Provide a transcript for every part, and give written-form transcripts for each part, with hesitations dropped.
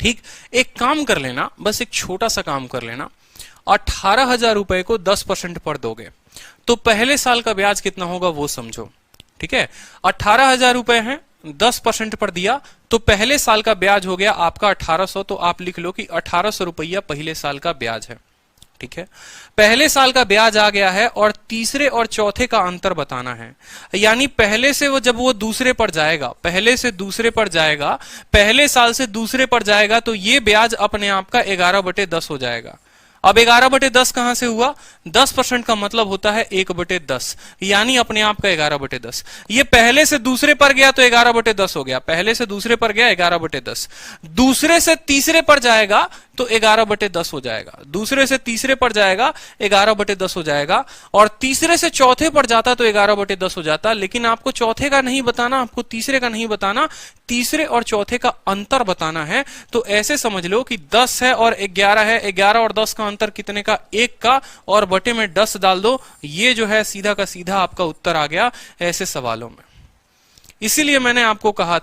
ठीक, एक काम कर लेना, बस एक छोटा सा काम कर लेना। 18,000 रुपए को 10% पर दोगे तो पहले साल का ब्याज कितना होगा वो समझो। ठीक है, 18,000 रुपए हैं, 10% पर दिया तो पहले साल का ब्याज हो गया आपका 1800। तो आप लिख लो कि 1800 रुपया पहले साल का ब्याज है। ठीक है, पहले साल का ब्याज आ गया है और तीसरे और चौथे का अंतर बताना है। यानी पहले से वो जब वो दूसरे पर जाएगा, पहले से दूसरे पर जाएगा, पहले साल से दूसरे पर जाएगा तो ये ब्याज अपने आप का 11/10 हो जाएगा। अब 11/10 कहां से हुआ? 10% का मतलब होता है 1/10, यानी अपने आप का 11/10। ये पहले से दूसरे पर गया तो 11/10 हो गया, पहले से दूसरे पर गया 11/10, दूसरे से तीसरे पर जाएगा तो 11/10 हो जाएगा, दूसरे से तीसरे पर जाएगा 11/10 हो जाएगा, और तीसरे से चौथे पर जाता तो 11/10 हो जाता। लेकिन आपको चौथे का नहीं बताना, आपको तीसरे का नहीं बताना, तीसरे और चौथे का अंतर बताना है। तो ऐसे समझ लो कि 10 है और 11 है, 11 और 10 का अंतर कितने का? 1 का, और बटे में 10 डाल दो। ये जो है सीधा का सीधा आपका उत्तर आ गया ऐसे सवालों में। इसीलिए मैंने आपको कहा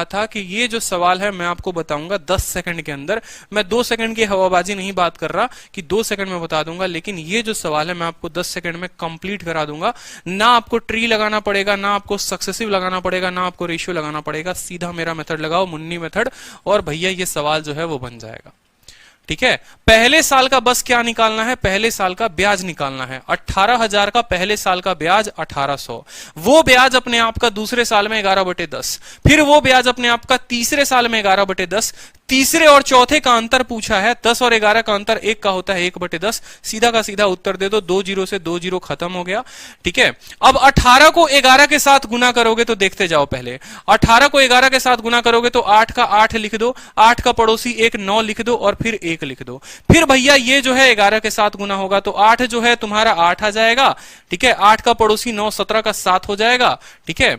था कि ये जो सवाल है मैं आपको बताऊंगा 10 सेकंड के अंदर। मैं 2 सेकंड की हवाबाजी नहीं बात कर रहा कि 2 सेकंड में बता दूंगा, लेकिन ये जो सवाल है मैं आपको 10 सेकंड में कंप्लीट करा दूंगा। ना आपको ट्री लगाना पड़ेगा, ना आपको सक्सेसिव लगाना पड़ेगा, ना आपको रेशियो लगाना पड़ेगा। सीधा मेरा मेथड लगाओ, मुन्नी मेथड, और भैया ये सवाल जो है वो बन जाएगा। ठीक है, पहले साल का बस क्या निकालना है? पहले साल का ब्याज निकालना है। 18,000 का पहले साल का ब्याज 1800, वो ब्याज अपने आप का दूसरे साल में 11/10, फिर वो ब्याज अपने आप का तीसरे साल में 11/10, तीसरे और चौथे का अंतर पूछा है, 10 और 11 का अंतर 1 का होता है 1/10। सीधा का सीधा उत्तर दे दो, 2 जीरो से 2 जीरो खत्म हो गया। ठीक है, अब 18 को 11 के साथ गुना करोगे तो देखते जाओ, पहले 18 को 11 के साथ गुना करोगे तो 8 का 8 लिख दो, 8 का पड़ोसी 1 9 लिख दो, और फिर 1 लिख दो। फिर भैया ये जो है 11 के साथ गुना होगा तो 8 जो है तुम्हारा 8 आ जाएगा। ठीक है, 8 का पड़ोसी 9 17 का 7 हो जाएगा। ठीक है,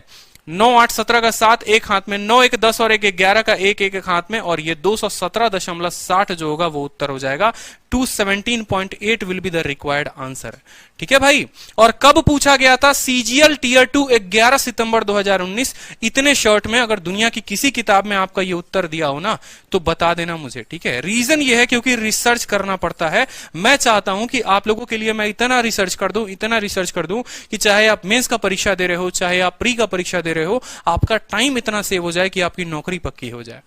9 8 17 का 7 एक हाथ में, 9 1 10 और 1 11 का 1 1 हाथ में, और ये 217.60 जो होगा वो उत्तर हो जाएगा। 217.8 will be the required answer. ठीक है भाई, और कब पूछा गया था? सीजीएल टीयर 2 11 सितंबर 2019। इतने शॉर्ट में अगर दुनिया की किसी किताब में आपका ये उत्तर दिया हो ना तो बता देना मुझे। ठीक है, रीजन ये है क्योंकि रिसर्च करना पड़ता है। मैं चाहता हूं कि आप लोगों के लिए मैं इतना रिसर्च कर दूं, इतना रिसर्च कर दूं कि चाहे आप मेंस का परीक्षा दे रहे हो, चाहे आप प्री का परीक्षा दे रहे हो, आपका टाइम इतना सेव हो जाए कि आपकी नौकरी पक्की हो जाए।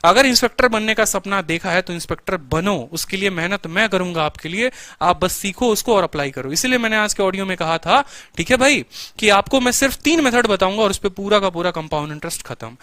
अगर इंस्पेक्टर बनने का सपना देखा है तो इंस्पेक्टर बनो, उसके लिए मेहनत मैं करूंगा आपके लिए, आप बस सीखो उसको और अप्लाई करो। इसीलिए मैंने आज के ऑडियो में कहा था, ठीक है भाई, कि आपको मैं सिर्फ 3 मेथड बताऊंगा और उस पर पूरा का पूरा कंपाउंड इंटरेस्ट खत्म।